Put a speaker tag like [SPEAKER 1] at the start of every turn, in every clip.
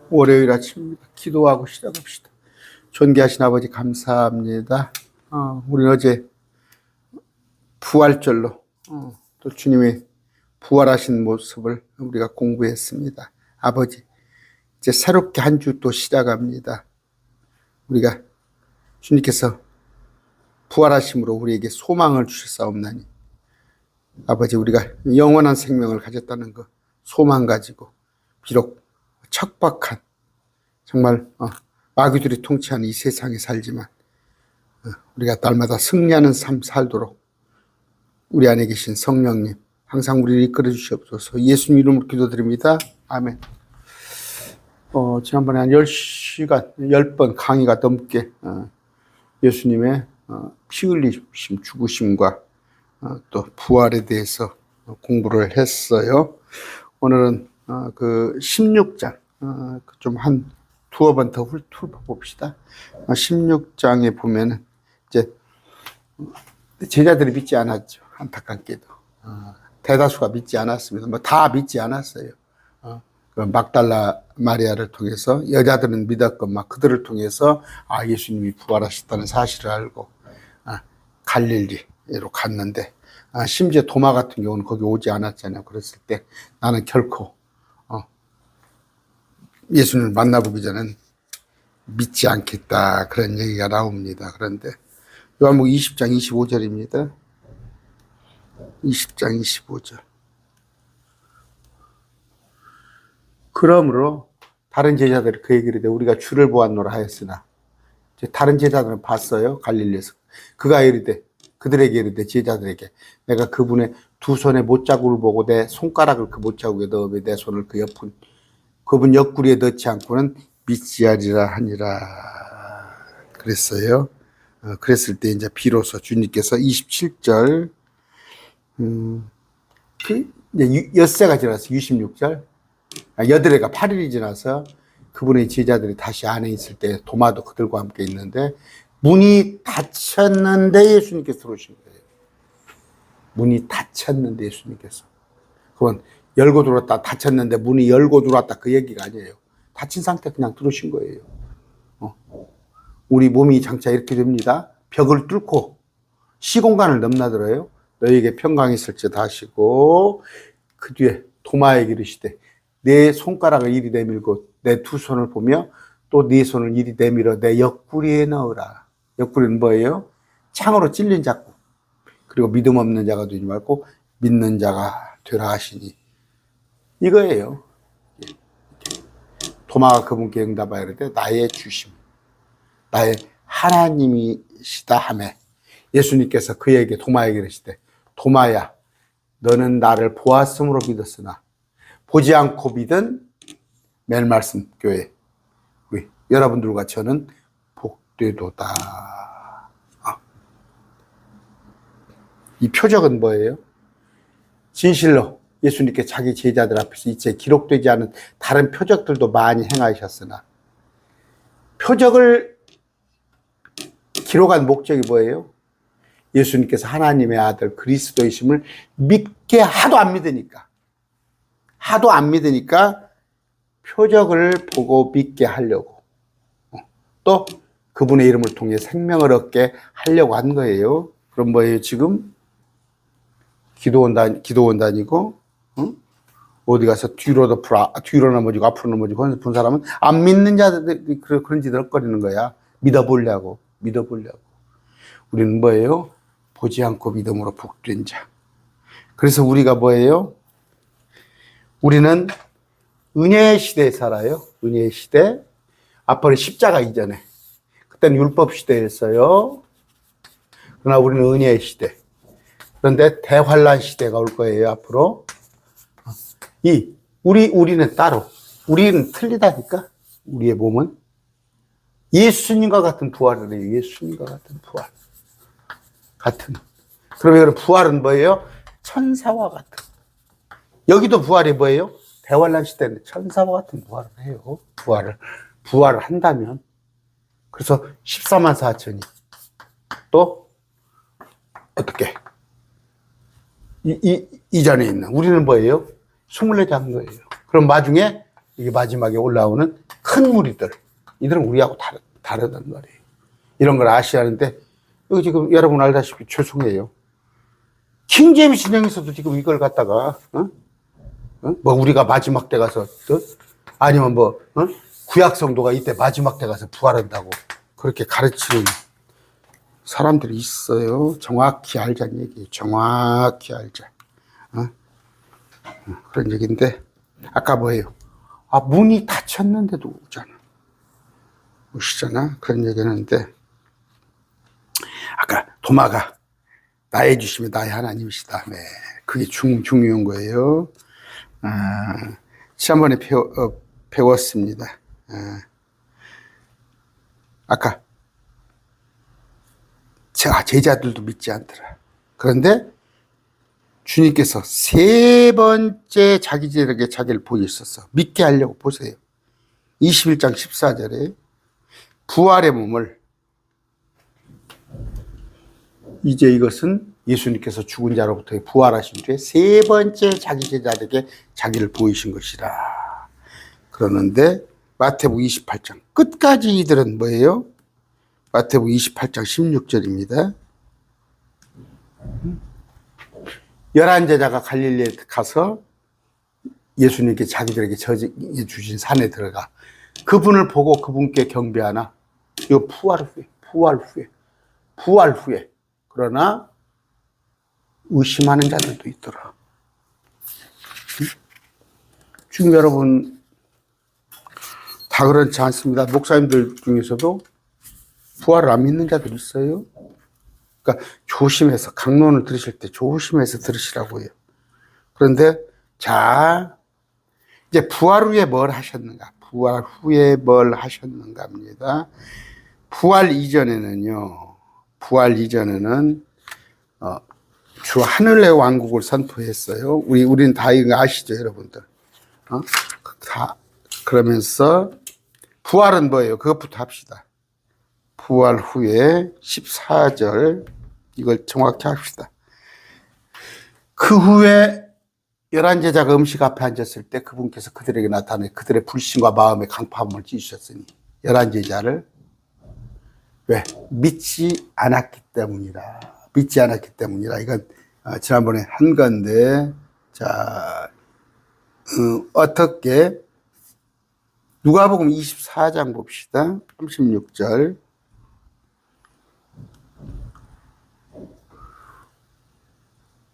[SPEAKER 1] 월요일 아침입니다. 기도하고 시작합시다. 존귀하신 아버지 감사합니다. 우리는 어제 부활절로 또 주님의 부활하신 모습을 우리가 공부했습니다. 아버지, 이제 새롭게 한 주 또 시작합니다. 우리가 주님께서 부활하심으로 우리에게 소망을 주셨사옵나니 아버지, 우리가 영원한 생명을 가졌다는 것 소망 가지고 비록 척박한 정말 마귀들이 통치하는 이 세상에 살지만 우리가 날마다 승리하는 삶 살도록 우리 안에 계신 성령님 항상 우리를 이끌어 주시옵소서. 예수님 이름으로 기도드립니다. 아멘. 지난번에 한 10시간 10번 강의가 넘게 예수님의 피 흘리심 죽으심과 또 부활에 대해서 공부를 했어요. 오늘은 그 16장 좀 한 두어 번 더 훑어봅시다. 16장에 보면은 이제 제자들이 믿지 않았죠. 안타깝게도 대다수가 믿지 않았습니다. 뭐 다 믿지 않았어요. 그 막달라 마리아를 통해서 여자들은 믿었건 막 그들을 통해서 예수님이 부활하셨다는 사실을 알고 갈릴리로 갔는데 심지어 도마 같은 경우는 거기 오지 않았잖아요. 그랬을 때 나는 결코 예수님을 만나보기 전엔 믿지 않겠다 그런 얘기가 나옵니다. 그런데 요한복음 20장 25절입니다. 20장 25절. 그러므로 다른 제자들이 그 얘기를 해 우리가 주를 보았노라 하였으나 다른 제자들은 봤어요. 갈릴리에서. 그가 이르되 그들에게 이르되 제자들에게 내가 그분의 두 손의 못자국을 보고 내 손가락을 그 못자국에 넣으며 내 손을 그 옆은 그분 옆구리에 넣지 않고는 믿지 하리라 하니라 그랬어요. 그랬을 때 이제 비로소 주님께서 27절 엿새가 지나서 26절 여드레가 8일이 지나서 그분의 제자들이 다시 안에 있을 때 도마도 그들과 함께 있는데 문이 닫혔는데 예수님께서 들어오신 거예요. 문이 닫혔는데 예수님께서. 그건 열고 들어왔다 닫혔는데 문이 열고 들어왔다 그 얘기가 아니에요. 닫힌 상태 그냥 들어오신 거예요. 우리 몸이 장차 이렇게 됩니다. 벽을 뚫고 시공간을 넘나들어요. 너에게 평강이 있을지어다 하시고 그 뒤에 도마에게 이르시되 내 손가락을 이리 내밀고 내 두 손을 보며 또 네 손을 이리 내밀어 내 옆구리에 넣으라. 옆구리는 뭐예요? 창으로 찔린 자국. 그리고 믿음 없는 자가 되지 말고 믿는 자가 되라 하시니 이거예요. 도마가 그분께 응답하여 이르되 나의 주심 나의 하나님이시다 하매 예수님께서 그에게 도마에게 이르시되 도마야 너는 나를 보았으므로 믿었으나 보지 않고 믿은 멜말씀 교회 우리 여러분들과 저는 복되도다. 이 표적은 뭐예요? 진실로 예수님께 자기 제자들 앞에서 이제 기록되지 않은 다른 표적들도 많이 행하셨으나 표적을 기록한 목적이 뭐예요? 예수님께서 하나님의 아들 그리스도이심을 믿게 하도 안 믿으니까 표적을 보고 믿게 하려고 또 그분의 이름을 통해 생명을 얻게 하려고 한 거예요. 그럼 뭐예요? 지금 기도원 다니고 어디 가서 뒤로 넘어지고 앞으로 넘어지고 본 사람은 안 믿는 자들이 그런 짓을 헛거리는 거야. 믿어보려고. 우리는 뭐예요? 보지 않고 믿음으로 복된 자. 그래서 우리가 뭐예요? 우리는 은혜의 시대에 살아요. 은혜의 시대. 앞으로 십자가 이전에. 그때는 율법 시대였어요. 그러나 우리는 은혜의 시대. 그런데 대환란 시대가 올 거예요. 앞으로. 우리는 따로. 우리는 틀리다니까. 우리의 몸은 예수님과 같은 부활을 해요. 예수님과 같은 부활. 그러면 부활은 뭐예요? 천사와 같은. 여기도 부활이 뭐예요? 대환란 시대는 천사와 같은 부활을 해요. 부활을 한다면. 그래서 14만 4천이 또 어떻게 이전에 있는 우리는 뭐예요? 24장 거예요. 그럼 나중에 이게 마지막에 올라오는 큰 무리들, 이들은 우리하고 다르단 말이에요. 이런 걸 아셔야 하는데, 여기 지금 여러분 알다시피 죄송해요. 킹제임스 진영에서도 지금 이걸 갖다가, 뭐 우리가 마지막 때 가서, 아니면 뭐, 구약 성도가 이때 마지막 때 가서 부활한다고 그렇게 가르치는 사람들이 있어요. 정확히 알자는 얘기예요. 정확히 알자. 그런 얘기인데, 아까 뭐예요? 아, 문이 닫혔는데도 오잖아. 오시잖아. 그런 얘기 하는데, 아까 도마가 나의 주시면 나의 하나님이시다. 네. 그게 중요한 거예요. 지난번에 배웠습니다. 아까 제자들도 믿지 않더라. 그런데 주님께서 세 번째 자기들에게 자기를 보여주셨어. 믿게 하려고 보세요. 21장 14절에 부활의 몸을, 이제 이것은 예수님께서 죽은 자로부터 부활하신 뒤에 세 번째 자기 제자들에게 자기를 보이신 것이라. 그러는데 마태복음 28장 끝까지 이들은 뭐예요? 마태복음 28장 16절입니다. 11제자가 갈릴리에 가서 예수님께 자기들에게 주신 산에 들어가 그분을 보고 그분께 경배하나, 이거 부활 후에 그러나 의심하는 자들도 있더라. 지금 여러분 다 그렇지 않습니다. 목사님들 중에서도 부활을 안 믿는 자들 있어요. 그러니까 조심해서, 강론을 들으실 때 조심해서 들으시라고 해요. 그런데 자, 이제 부활 후에 뭘 하셨는가? 부활 후에 뭘 하셨는가 합니다. 부활 이전에는 주 하늘의 왕국을 선포했어요. 우리는 다 이거 아시죠, 여러분들? 그러면서 부활은 뭐예요? 그것부터 합시다. 부활 후에 14절, 이걸 정확히 합시다. 그 후에 11제자가 음식 앞에 앉았을 때 그분께서 그들에게 나타내 그들의 불신과 마음의 강팍함을 찢으셨으니 11제자를 왜? 믿지 않았기 때문이라. 이건 지난번에 한 건데, 자, 어떻게? 누가복음 24장 봅시다. 36절.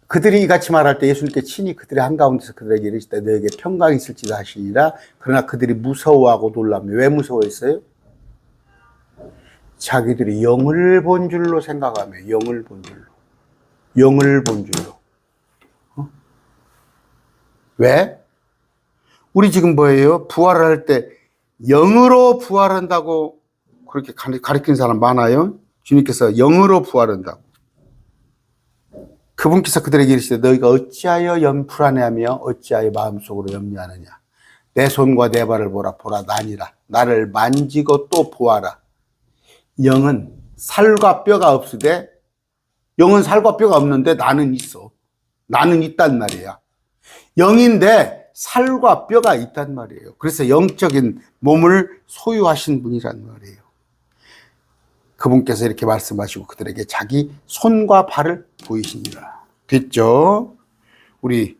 [SPEAKER 1] 그들이 이같이 말할 때 예수님께 친히 그들의 한가운데서 그들에게 이르시되 너에게 평강이 있을지다 하시니라. 그러나 그들이 무서워하고 놀라며. 왜 무서워했어요? 자기들이 영을 본 줄로 생각하며, 영을 본 줄로. 왜? 우리 지금 뭐예요? 부활을 할 때 영으로 부활한다고 그렇게 가르치는 사람 많아요. 주님께서 영으로 부활한다고. 그분께서 그들에게 이르시되 너희가 어찌하여 불안해하며 어찌하여 마음속으로 염려하느냐. 내 손과 내 발을 보라 나니라. 나를 만지고 또 보아라. 영은 살과 뼈가 없으되, 영은 살과 뼈가 없는데 나는 있어. 나는 있단 말이야. 영인데 살과 뼈가 있단 말이에요. 그래서 영적인 몸을 소유하신 분이란 말이에요. 그분께서 이렇게 말씀하시고 그들에게 자기 손과 발을 보이시니라. 됐죠? 우리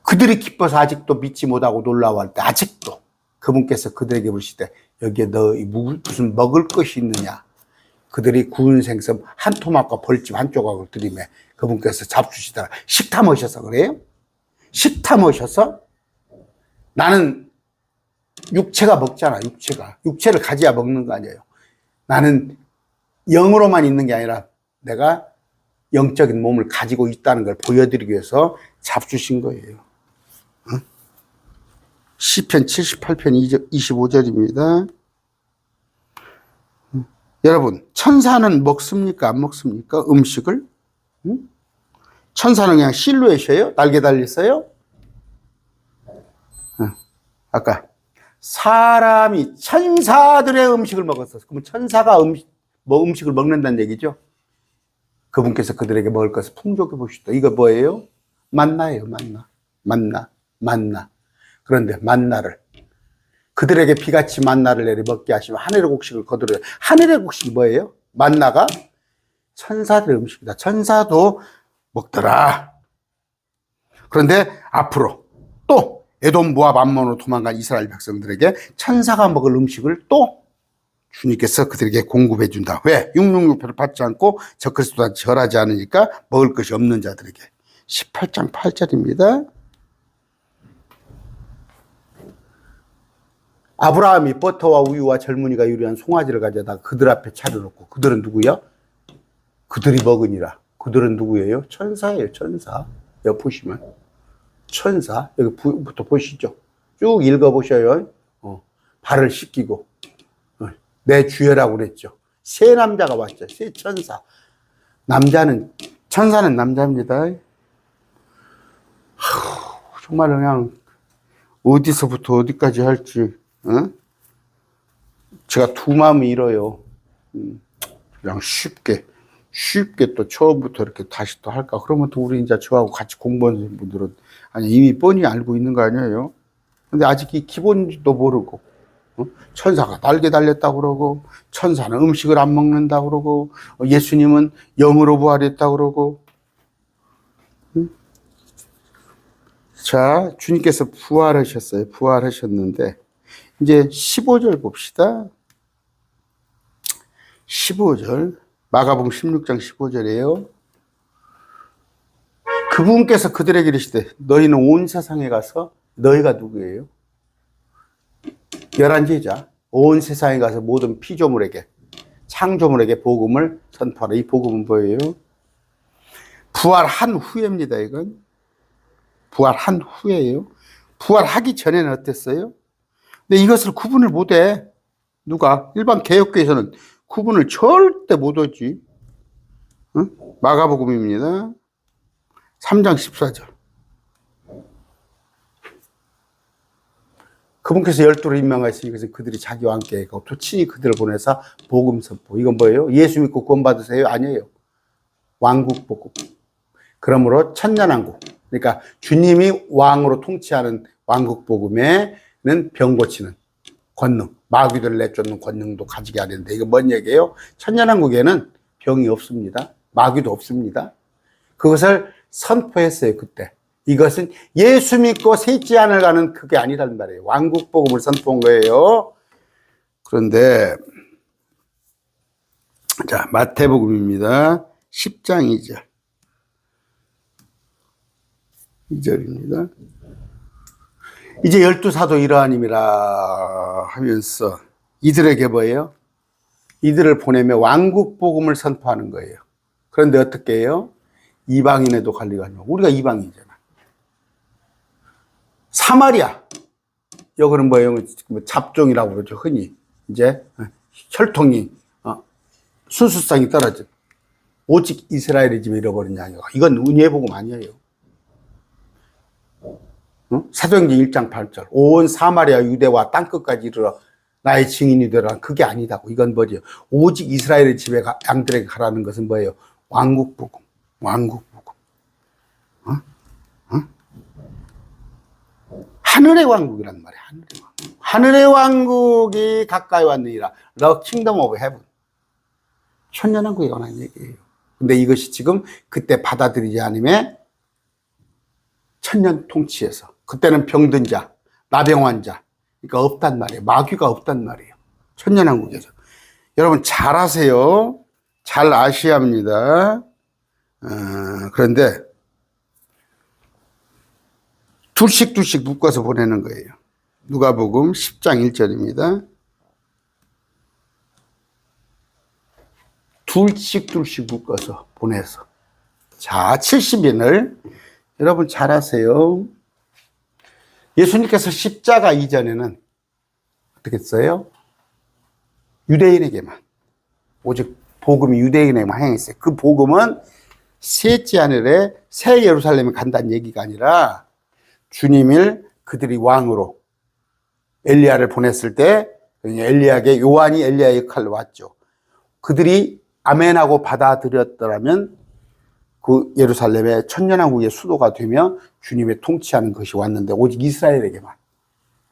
[SPEAKER 1] 그들이 기뻐서 아직도 믿지 못하고 놀라워할 때 아직도 그분께서 그들에게 물으시되 여기에 너희 무슨 먹을 것이 있느냐. 그들이 구운 생선 한 토막과 벌집 한 조각을 들이매 그분께서 잡수시다가 식탐 오셔서 그래요? 식탐 오셔서 나는 육체가 먹잖아. 육체를 가져야 먹는 거 아니에요. 나는 영으로만 있는 게 아니라 내가 영적인 몸을 가지고 있다는 걸 보여드리기 위해서 잡수신 거예요. 시편 78편 25절입니다. 여러분, 천사는 먹습니까? 안 먹습니까? 음식을? 천사는 그냥 실루엣이에요? 날개 달렸어요? 아까 사람이 천사들의 음식을 먹었어. 그러면 천사가 음식을 먹는다는 얘기죠. 그분께서 그들에게 먹을 것을 풍족해 보시다. 이거 뭐예요? 만나예요, 만나. 그런데 만나를 그들에게 비같이 만나를 내려 먹게 하시면 하늘의 곡식을 거두려. 하늘의 곡식이 뭐예요? 만나가 천사들의 음식이다. 천사도 먹더라. 그런데 앞으로 또 에돔 모압 암몬으로 도망간 이스라엘 백성들에게 천사가 먹을 음식을 또 주님께서 그들에게 공급해 준다. 왜? 육육육표를 받지 않고 적그리스도와 절하지 않으니까 먹을 것이 없는 자들에게. 18장 8절입니다. 아브라함이 버터와 우유와 젊은이가 요리한 송아지를 가져다가 그들 앞에 차려놓고, 그들은 누구야? 그들이 먹으니라. 그들은 누구예요? 천사예요. 천사. 여기 보시면 천사. 여기부터 보시죠. 쭉 읽어보셔요. 발을 씻기고 내 주여라고 그랬죠. 세 남자가 왔죠. 세 천사. 천사는 남자입니다. 정말 그냥 어디서부터 어디까지 할지, 제가 두 마음이 일어요. 그냥 쉽게 또 처음부터 이렇게 다시 또 할까? 그러면 또 우리 이제 저하고 같이 공부하는 분들은 아니 이미 뻔히 알고 있는 거 아니에요? 근데 아직 이 기본도 모르고, 천사가 날개 달렸다고 그러고, 천사는 음식을 안 먹는다고 그러고, 예수님은 영으로 부활했다고 그러고. 자, 주님께서 부활하셨어요. 부활하셨는데 이제 15절 봅시다. 15절. 마가복음 16장 15절이에요. 그분께서 그들에게 이르시되 너희는 온 세상에 가서, 너희가 누구예요? 11제자. 온 세상에 가서 모든 피조물에게, 창조물에게 복음을 선포하라. 이 복음은 뭐예요? 부활한 후에입니다. 이건 부활한 후에예요. 부활하기 전에는 어땠어요? 근데 이것을 구분을 못해. 누가? 일반 개혁교에서는 구분을 절대 못하지. 마가복음입니다. 3장 14절. 그분께서 12를 임명하시니 그래서 그들이 자기와 함께 가고 또 친히 그들을 보내사 복음 선포. 이건 뭐예요? 예수 믿고 구원 받으세요? 아니에요. 왕국 복음. 그러므로 천년왕국. 그러니까 주님이 왕으로 통치하는 왕국 복음에는 병 고치는 권능, 마귀들을 내쫓는 권능도 가지게 하는데, 이거 뭔 얘기예요? 천년왕국에는 병이 없습니다. 마귀도 없습니다. 그것을 선포했어요. 그때. 이것은 예수 믿고 셋째 안을 가는 그게 아니란 말이에요. 왕국 복음을 선포한 거예요. 그런데 자, 마태복음입니다. 10장 2절. 2절입니다. 이제 12사도 이러하님이라 하면서 이들에게 뭐예요? 이들을 보내며 왕국 복음을 선포하는 거예요. 그런데 어떻게 해요? 이방인에도 관리가 아니고, 우리가 이방인이잖아. 사마리아. 여기는 뭐예요? 잡종이라고 그러죠. 흔히. 이제 혈통이, 순수성이 떨어진. 오직 이스라엘의 집에 잃어버린 양이고. 이건 은혜의 복음 아니에요. 사도행전 1장 8절. 온 사마리아 유대와 땅끝까지 이르러 나의 증인이 되라. 그게 아니다고. 이건 뭐죠? 오직 이스라엘의 집에 양들에게 가라는 것은 뭐예요? 왕국 복음. 왕국 복음. 하늘의 왕국이란 말이야. 하늘의 왕국. 하늘의 왕국이 가까이 왔느니라. The kingdom of heaven. 천년왕국에 관한 얘기예요. 근데 이것이 지금 그때 받아들이지 않으면 천년 통치에서, 그때는 병든 자, 나병 자, 그러니까 없단 말이에요. 마귀가 없단 말이에요. 천년왕국에서. 여러분 잘 아세요. 잘 아셔야 합니다. 그런데 둘씩 묶어서 보내는 거예요. 누가복음 10장 1절입니다. 둘씩 묶어서 보내서. 자, 70인을 여러분 잘 아세요. 예수님께서 십자가 이전에는 어떻게 했어요? 유대인에게만, 오직 복음이 유대인에게만 행했어요. 그 복음은 셋째 하늘에 새 예루살렘에 간다는 얘기가 아니라, 주님을 그들이 왕으로 엘리야를 보냈을 때, 엘리야에게, 요한이 엘리야 역할로 왔죠. 그들이 아멘하고 받아들였더라면 그 예루살렘의 천년왕국의 수도가 되며 주님의 통치하는 것이 왔는데, 오직 이스라엘에게만.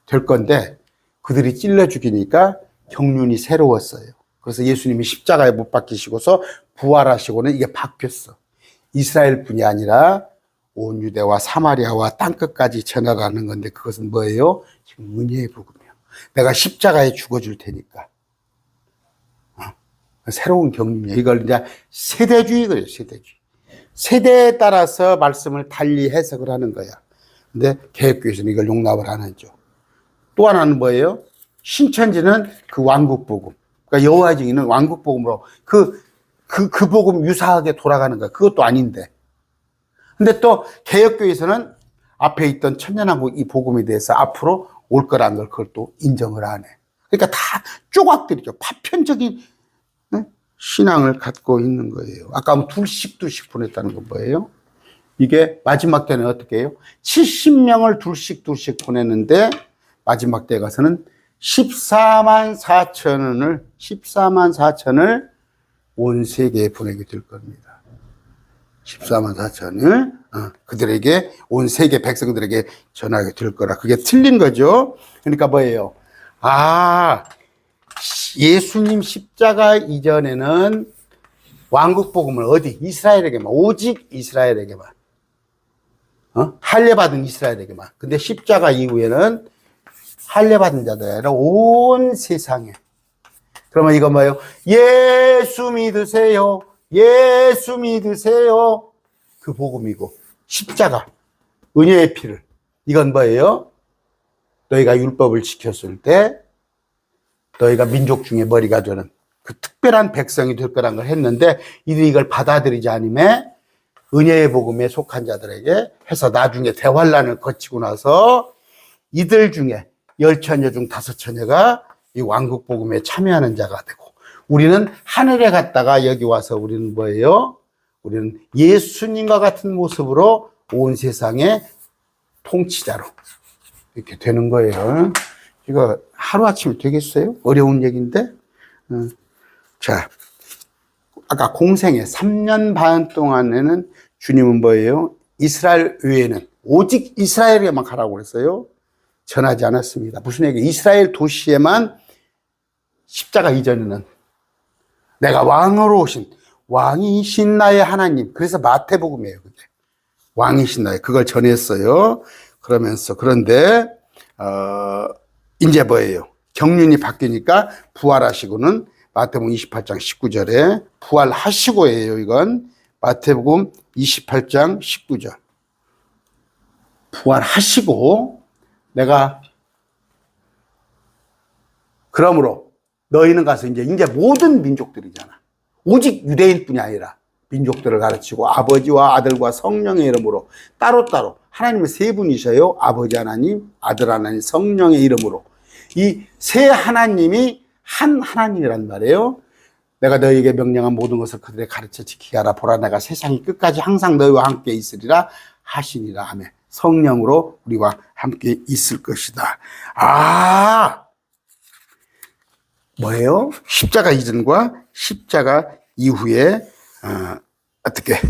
[SPEAKER 1] 될 건데 그들이 찔러 죽이니까 경륜이 새로웠어요. 그래서 예수님이 십자가에 못 박히시고서 부활하시고는 이게 바뀌었어. 이스라엘뿐이 아니라 온 유대와 사마리아와 땅끝까지 전하라는 건데 그것은 뭐예요? 지금 은혜의 복음이에요. 내가 십자가에 죽어줄 테니까. 새로운 경륜이에요. 이걸 이제 세대주의 그래요. 세대주의. 세대에 따라서 말씀을 달리 해석을 하는 거야. 근데 개혁교회에서는 이걸 용납을 안 하죠. 또 하나는 뭐예요? 신천지는 그 왕국복음. 그러니까 여호와 증인은 왕국복음으로 그 복음 유사하게 돌아가는 거야. 그것도 아닌데. 근데 또 개혁교회에서는 앞에 있던 천년왕국 이 복음에 대해서 앞으로 올 거라는 걸 그걸 또 인정을 안 해. 그러니까 다 조각들이죠. 파편적인 신앙을 갖고 있는 거예요. 아까 둘씩 보냈다는 건 뭐예요? 이게 마지막 때는 어떻게 해요? 70명을 둘씩 보냈는데 마지막 때 가서는 14만 4천을 온 세계에 보내게 될 겁니다. 14만 4천을 그들에게 온 세계 백성들에게 전하게 될 거라. 그게 틀린 거죠. 그러니까 뭐예요? 예수님 십자가 이전에는 왕국 복음을 어디? 이스라엘에게만, 오직 이스라엘에게만, 할례받은 이스라엘에게만. 근데 십자가 이후에는 할례받은 자들이 아니라 온 세상에. 그러면 이거 뭐예요? 예수 믿으세요. 예수 믿으세요. 그 복음이고 십자가, 은혜의 피를. 이건 뭐예요? 너희가 율법을 지켰을 때 너희가 민족 중에 머리가 되는 그 특별한 백성이 될 거란 걸 했는데 이들이 이걸 받아들이지 않음에 은혜의 복음에 속한 자들에게 해서 나중에 대환란을 거치고 나서 이들 중에 10처녀 중 5처녀가 이 왕국 복음에 참여하는 자가 되고 우리는 하늘에 갔다가 여기 와서 우리는 뭐예요? 우리는 예수님과 같은 모습으로 온 세상의 통치자로 이렇게 되는 거예요. 이거 하루아침에 되겠어요? 어려운 얘기인데. 자, 아까 공생애 3년 반 동안에는 주님은 뭐예요? 이스라엘 외에는 오직 이스라엘에만 가라고 그랬어요. 전하지 않았습니다. 무슨 얘기예요? 이스라엘 도시에만 십자가 이전에는 내가 왕으로 오신 왕이신 나의 하나님. 그래서 마태복음이에요. 그게. 왕이신 나의 그걸 전했어요. 그러면서 그런데 이제 뭐예요? 경륜이 바뀌니까 부활하시고는 마태복음 28장 19절에 부활하시고예요. 이건 마태복음 28장 19절. 부활하시고 내가 그러므로 너희는 가서 이제 모든 민족들이잖아. 오직 유대인뿐이 아니라 민족들을 가르치고 아버지와 아들과 성령의 이름으로 따로따로 하나님은 세 분이셔요. 아버지 하나님, 아들 하나님, 성령의 이름으로. 이 세 하나님이 한 하나님이란 말이에요. 내가 너희에게 명령한 모든 것을 그들에게 가르쳐 지키게 하라. 보라 내가 세상이 끝까지 항상 너희와 함께 있으리라 하시니라 하며 성령으로 우리와 함께 있을 것이다. 뭐예요? 십자가 이전과 십자가 이후에 어떻게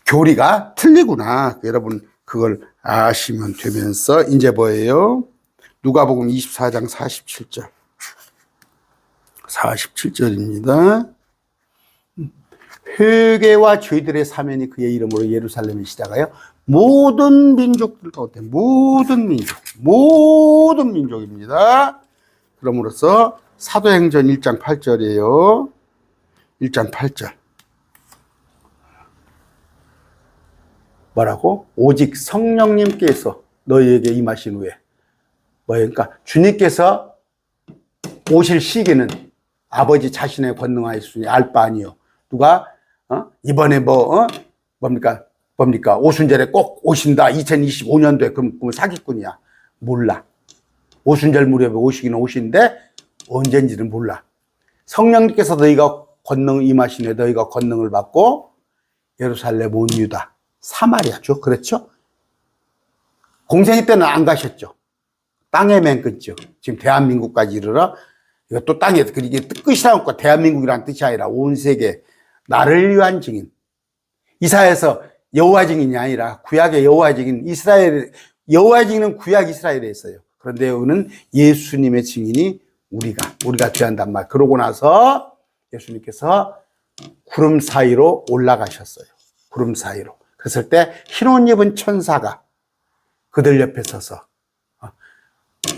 [SPEAKER 1] 교리가 틀리구나. 여러분 그걸 아시면 되면서 이제 뭐예요? 누가복음 24장 47절. 47절입니다. 회개와 죄들의 사면이 그의 이름으로 예루살렘에 시작하여 모든 민족들 가운데 모든 민족입니다. 그러므로서 사도행전 1장 8절이에요. 1장 8절. 뭐라고? 오직 성령님께서 너희에게 임하신 후에 그러니까 주님께서 오실 시기는 아버지 자신의 권능하였으니 알 바 아니요. 누가 이번에 뭡니까 오순절에 꼭 오신다 2025년도에 그럼 사기꾼이야. 몰라. 오순절 무렵에 오시기는 오시는데 언젠지는 몰라. 성령님께서 너희가 권능 임하시네. 너희가 권능을 받고 예루살렘 온 유다 사마리아죠. 그렇죠? 공생애 때는 안 가셨죠. 땅에 맨 끝이요. 지금 대한민국까지 이르러 이것도 땅에 이게 끝이라고 하니까 대한민국이라는 뜻이 아니라 온 세계 나를 위한 증인. 이사야에서 여호와 증인이 아니라 구약의 여호와 증인 이스라엘 여호와의 증인은 구약 이스라엘에 있어요. 그런데 여기는 예수님의 증인이 우리가 취한단 말. 그러고 나서 예수님께서 구름 사이로 올라가셨어요. 구름 사이로. 그랬을 때 흰 옷 입은 천사가 그들 옆에 서서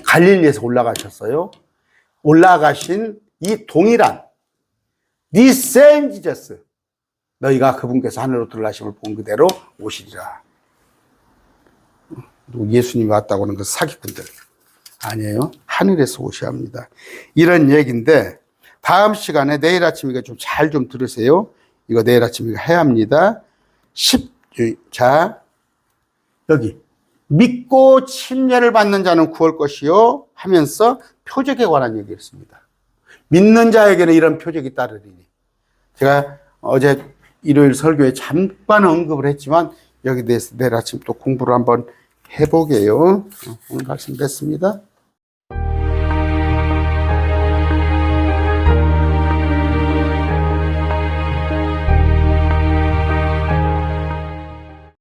[SPEAKER 1] 갈릴리에서 올라가셨어요. 올라가신 이 동일한 The same Jesus, 너희가 그분께서 하늘로 들어가심을 본 그대로 오시리라. 예수님이 왔다고 하는 그 사기꾼들 아니에요. 하늘에서 오셔야 합니다. 이런 얘기인데 다음 시간에 내일 아침 이거 좀 잘 좀 들으세요. 이거 내일 아침 이거 해야 합니다. 자, 여기 믿고 침례를 받는 자는 구할 것이요 하면서 표적에 관한 얘기했습니다. 믿는 자에게는 이런 표적이 따르리니. 제가 어제 일요일 설교에 잠깐 언급을 했지만 여기 대해서 내일 아침 또 공부를 한번 해보게요. 오늘 말씀 됐습니다.